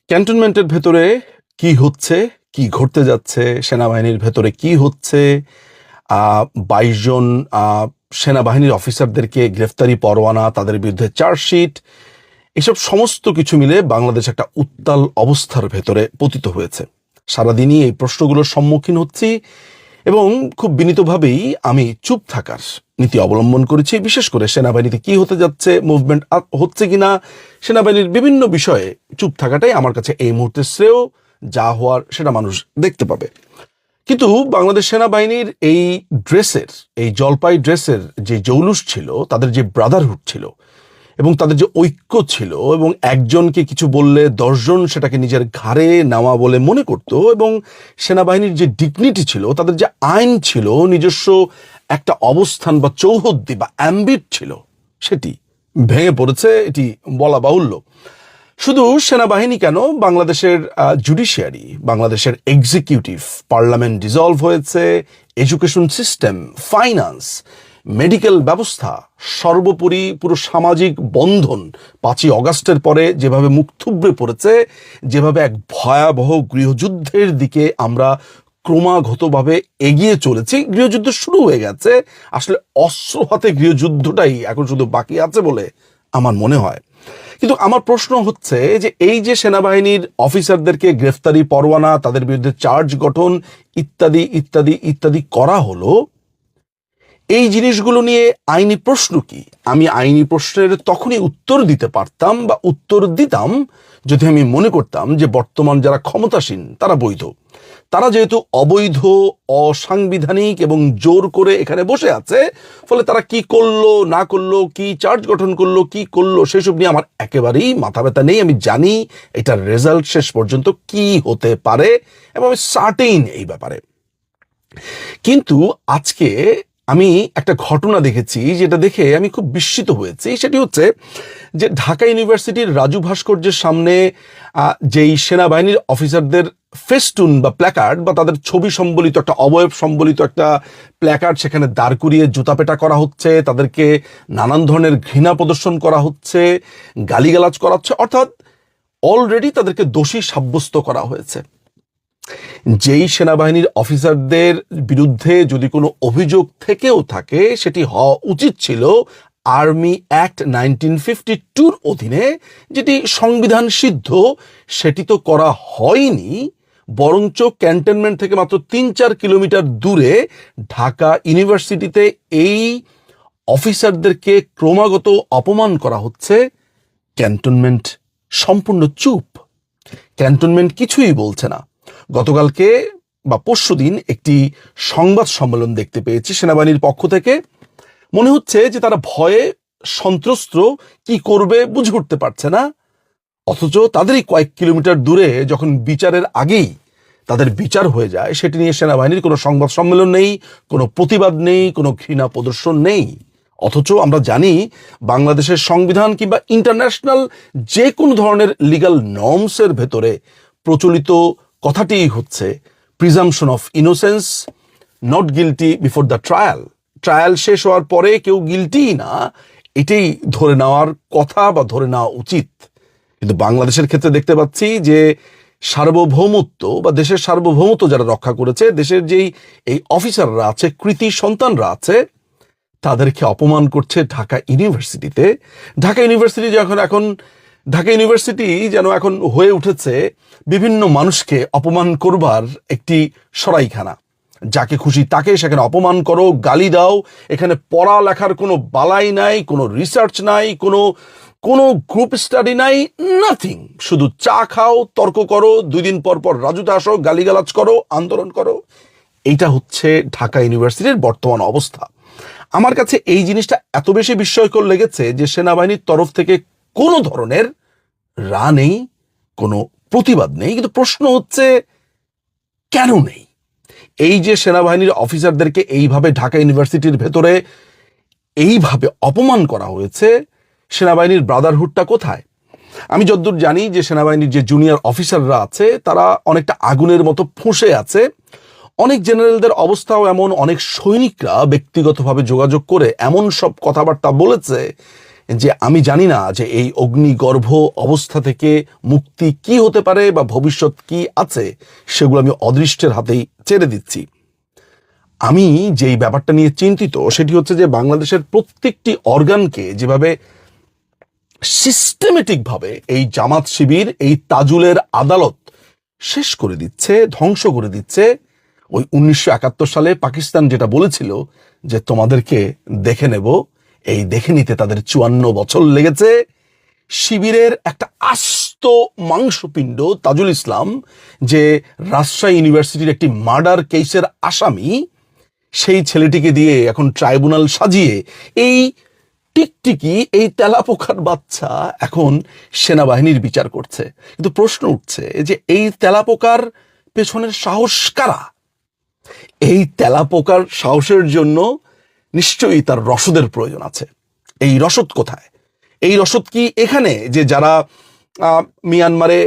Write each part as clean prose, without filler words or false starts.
ক্যান্টনমেন্টের ভেতরে কি হচ্ছে, কি ঘটতে যাচ্ছে, সেনাবাহিনীর ভেতরে কি হচ্ছে, ২২ জন সেনাবাহিনীর অফিসারদেরকে গ্রেফতারি পরোয়ানা, তাদের বিরুদ্ধে চার্জশিট, এসব সমস্ত কিছু মিলে বাংলাদেশ একটা উত্তাল অবস্থার ভেতরে পতিত হয়েছে। সারাদিনই এই প্রশ্নগুলোর সম্মুখীন হচ্ছি এবং খুব বিনীতভাবেই আমি চুপ থাকার নীতি অবলম্বন করেছি। বিশেষ করে সেনাবাহিনীতে কি হতে যাচ্ছে, মুভমেন্ট হচ্ছে কিনা, সেনাবাহিনীর বিভিন্ন বিষয়ে চুপ থাকাটাই আমার কাছে এই মুহূর্তে শ্রেয়। যা হওয়ার সেটা মানুষ দেখতে পাবে। কিন্তু বাংলাদেশ সেনাবাহিনীর এই ড্রেসের, এই জলপাই ড্রেসের যে জৌলুস ছিল, তাদের যে ব্রাদারহুড ছিল এবং তাদের যে ঐক্য ছিল, এবং একজনকে কিছু বললে ১০ জন সেটাকে নিজের ঘাড়ে নেওয়া বলে মনে করত, এবং সেনাবাহিনীর যে ডিগনিটি ছিল, তাদের যে আইন ছিল, নিজস্ব একটা অবস্থান বা চৌহদ্দি বা অ্যাম্বিট ছিল, সেটি ভেঙে পড়েছে, এটি বলা বাহুল্য। শুধু সেনাবাহিনী কেন, বাংলাদেশের জুডিশিয়ারি, বাংলাদেশের এক্সিকিউটিভ, পার্লামেন্ট ডিসলভ হয়েছে, এডুকেশন সিস্টেম, ফাইন্যান্স, মেডিকেল ব্যবস্থা, সর্বোপরি পুরো সামাজিক বন্ধন ৫ই অগাস্টের পরে যেভাবে মুখ থুবড়ে পড়েছে, যেভাবে এক ভয়াবহ গৃহযুদ্ধের দিকে আমরা ক্রমাগতভাবে এগিয়ে চলেছি। গৃহযুদ্ধ শুরু হয়ে গেছে, আসলে অস্ত্র হাতে গৃহযুদ্ধটাই এখন শুধু বাকি আছে বলে আমার মনে হয়। কিন্তু আমার প্রশ্ন হচ্ছে যে এই যে সেনাবাহিনীর অফিসারদেরকে গ্রেফতারি পরোয়ানা, তাদের বিরুদ্ধে চার্জ গঠন ইত্যাদি ইত্যাদি ইত্যাদি করা হলো, এই জিনিসগুলো নিয়ে আইনি প্রশ্ন কি? আমি আইনি প্রশ্নের তখনই উত্তর দিতে পারতাম বা উত্তর দিতাম যদি আমি মনে করতাম যে বর্তমান যারা ক্ষমতাসীন তারা বৈধ। তারা যেহেতু অবৈধ, অসাংবিধানিক এবং জোর করে এখানে বসে আছে, ফলে তারা কি করলো না করলো, কি চার্জ গঠন করলো, কি করলো, সেসব নিয়ে আমার একেবারেই মাথা ব্যথা নেই। আমি জানি এটার রেজাল্ট শেষ পর্যন্ত কি হতে পারে এবং আমি সার্টেইন এই ব্যাপারে। কিন্তু আজকে আমি একটা ঘটনা দেখেছি, যেটা দেখে আমি খুব বিস্মিত হয়েছি। সেটি হচ্ছে যে ঢাকা ইউনিভার্সিটির রাজু ভাস্কর্যের সামনে যেই সেনাবাহিনীর অফিসারদের ফেস্টুন বা প্ল্যাকার্ড বা তাদের ছবি সম্বলিত একটা অবয়ব সম্বলিত একটা প্ল্যাকার্ড সেখানে দাঁড় করিয়ে জুতাপেটা করা হচ্ছে, তাদেরকে নানান ধরনের ঘৃণা প্রদর্শন করা হচ্ছে, গালিগালাজ করা হচ্ছে, অর্থাৎ অলরেডি তাদেরকে দোষী সাব্যস্ত করা হয়েছে। যেই সেনাবাহিনীর অফিসারদের বিরুদ্ধে যদি কোনো অভিযোগ থেকেও থাকে, সেটি হওয়া উচিত ছিল আর্মি অ্যাক্ট 1952 অধীনে, যেটি সংবিধান সিদ্ধ। সেটি তো করা হয়নি, বরঞ্চ ক্যান্টনমেন্ট থেকে মাত্র ৩-৪ কিলোমিটার দূরে ঢাকা ইউনিভার্সিটিতে এই অফিসারদেরকে ক্রমাগত অপমান করা হচ্ছে। ক্যান্টনমেন্ট সম্পূর্ণ চুপ, ক্যান্টনমেন্ট কিছুই বলছে না। গতকালকে বা পরশুদিন একটি সংবাদ সম্মেলন দেখতে পেয়েছি সেনাবাহিনীর পক্ষ থেকে। মনে হচ্ছে যে তারা ভয়ে সন্ত্রস্ত, কি করবে বুঝে উঠতে পারছে না। অথচ তাদেরই কয়েক কিলোমিটার দূরে যখন বিচারের আগেই তাদের বিচার হয়ে যায়, সেটি নিয়ে সেনাবাহিনীর কোনো সংবাদ সম্মেলন নেই, কোনো প্রতিবাদ নেই, কোনো ঘৃণা প্রদর্শন নেই। অথচ আমরা জানি বাংলাদেশের সংবিধান কিংবা ইন্টারন্যাশনাল যে কোনো ধরনের লিগ্যাল নর্মসের ভেতরে প্রচলিত কথাটি হচ্ছে presumption of innocence, not guilty before the trial. Trial শেষ হওয়ার পরে কেউ গিলটি না, এটাই ধরে নেওয়ার কথা বা ধরে নেওয়া উচিত। কিন্তু বাংলাদেশের ক্ষেত্রে দেখতে পাচ্ছি যে সার্বভৌমত্ব বা দেশের সার্বভৌমত্ব যারা রক্ষা করেছে, দেশের যেই এই অফিসাররা আছে, কৃতি সন্তানরা আছে, তাদেরকে অপমান করছে ঢাকা ইউনিভার্সিটিতে। ঢাকা ইউনিভার্সিটি ঢাকা ইউনিভার্সিটি যেন এখন হয়ে উঠেছে বিভিন্ন মানুষকে অপমান করবার একটি সরাইখানা। যাকে খুশি তাকে সেখানে অপমান করো, গালি দাও। এখানে পড়ালেখার কোনো বালাই নাই, কোনো রিসার্চ নাই, কোনো গ্রুপ স্টাডি নাই, নাথিং। শুধু চা খাও, তর্ক করো, 2 দিন পর পর রাজুতে আসো, গালিগালাজ করো, আন্দোলন করো। এইটা হচ্ছে ঢাকা ইউনিভার্সিটির বর্তমান অবস্থা। আমার কাছে এই জিনিসটা এত বেশি বিস্ময়কর লেগেছে যে সেনাবাহিনীর তরফ থেকে কোনো ধরনের রা নেই, কোনো প্রতিবাদ নেই। কিন্তু প্রশ্ন হচ্ছে কেন নেই? এই যে সেনাবাহিনীর অফিসারদেরকে এইভাবে ঢাকা ইউনিভার্সিটির ভেতরে এইভাবে অপমান করা হয়েছে, সেনাবাহিনীর ব্রাদারহুডটা কোথায়? আমি যতদূর জানি যে সেনাবাহিনীর যে জুনিয়র অফিসাররা আছে তারা অনেকটা আগুনের মতো ফুঁসে আছে। অনেক জেনারেলদের অবস্থাও এমন, অনেক সৈনিকরা ব্যক্তিগতভাবে যোগাযোগ করে এমন সব কথাবার্তা বলেছে যে আমি জানি না যে এই অগ্নিগর্ভ অবস্থা থেকে মুক্তি কি হতে পারে বা ভবিষ্যৎ কি আছে, সেগুলো আমি অদৃষ্টের হাতেই ছেড়ে দিচ্ছি। আমি যেই ব্যাপারটা নিয়ে চিন্তিত সেটি হচ্ছে যে বাংলাদেশের প্রত্যেকটি অর্গানকে যেভাবে সিস্টেমেটিক ভাবে এই জামাত শিবির, এই তাজুলের আদালত শেষ করে দিচ্ছে, ধ্বংস করে দিচ্ছে। ওই 1971 সালে পাকিস্তান যেটা বলেছিল যে তোমাদেরকে দেখে নেব, এই দেখে নিতে তাদের 54 বছর লেগেছে। শিবিরের একটা আস্ত মাংসপিণ্ড তাজুল ইসলাম, যে রাজশাহী ইউনিভার্সিটির একটি মার্ডার কেসের আসামি, সেই ছেলেটিকে দিয়ে এখন ট্রাইব্যুনাল সাজিয়ে এই টিকটিকি, এই তেলাপোকার বাচ্চা এখন সেনাবাহিনীর বিচার করছে। কিন্তু প্রশ্ন উঠছে যে এই তেলাপোকার পেছনের সাহস কারা? এই তেলাপোকার সাহসের জন্য নিশ্চয়ই তার রসদের প্রয়োজন আছে। এই রসদ কোথায়? এই রসদ কি এখানে যে যারা মিয়ানমারে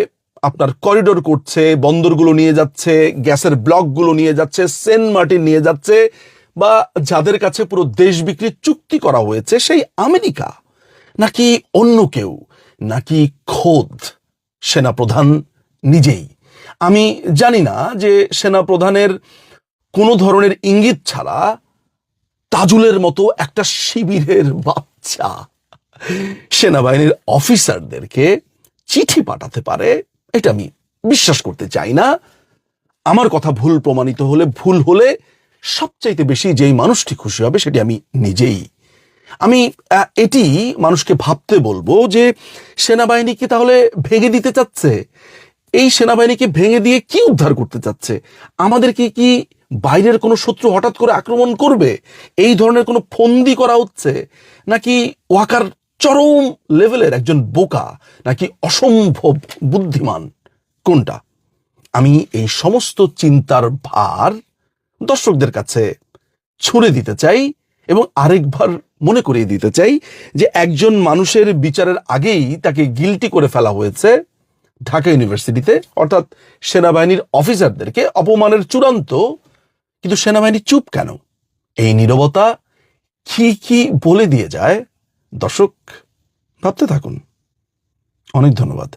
আপনার করিডোর করছে, বন্দরগুলো নিয়ে যাচ্ছে, গ্যাসের ব্লকগুলো নিয়ে যাচ্ছে, সেন্ট মার্টিন নিয়ে যাচ্ছে, বা যাদের কাছে পুরো দেশ বিক্রির চুক্তি করা হয়েছে সেই আমেরিকা, নাকি অন্য কেউ, নাকি খোদ সেনাপ্রধান নিজেই? আমি জানি না যে সেনাপ্রধানের কোনো ধরনের ইঙ্গিত ছাড়া তাজুলের মতো একটা শিবিরের বাচ্চা সেনাবাহিনীর অফিসারদেরকে চিঠি পাঠাতে পারে, এটা আমি বিশ্বাস করতে চাই না। আমার কথা ভুল প্রমাণিত হলে, ভুল হলে সবচাইতে বেশি যেই মানুষটি খুশি হবে সেটি আমি নিজেই। আমি এটি মানুষকে ভাবতে বলবো যে সেনাবাহিনীকে তাহলে ভেঙে দিতে চাচ্ছে। এই সেনাবাহিনীকে ভেঙে দিয়ে কি উদ্ধার করতে চাচ্ছে? আমাদেরকে কি বাইরের কোনো শত্রু হঠাৎ করে আক্রমণ করবে, এই ধরনের কোনো ফন্দি করা হচ্ছে? নাকি ওয়াকার চরম লেভেলের একজন বোকা, নাকি অসম্ভব বুদ্ধিমান? কোনটা? আমি এই সমস্ত চিন্তার ভার দর্শকদের কাছে ছুড়ে দিতে চাই এবং আরেকবার মনে করিয়ে দিতে চাই যে একজন মানুষের বিচারের আগেই তাকে গিলটি করে ফেলা হয়েছে ঢাকা ইউনিভার্সিটিতে, অর্থাৎ সেনাবাহিনীর অফিসারদেরকে অপমানের চূড়ান্ত। কিন্তু সেনাবাহিনী চুপ কেন? এই নীরবতা কি কি বলে দিয়ে যায়? দর্শক ভাবতে থাকুন। অনেক ধন্যবাদ।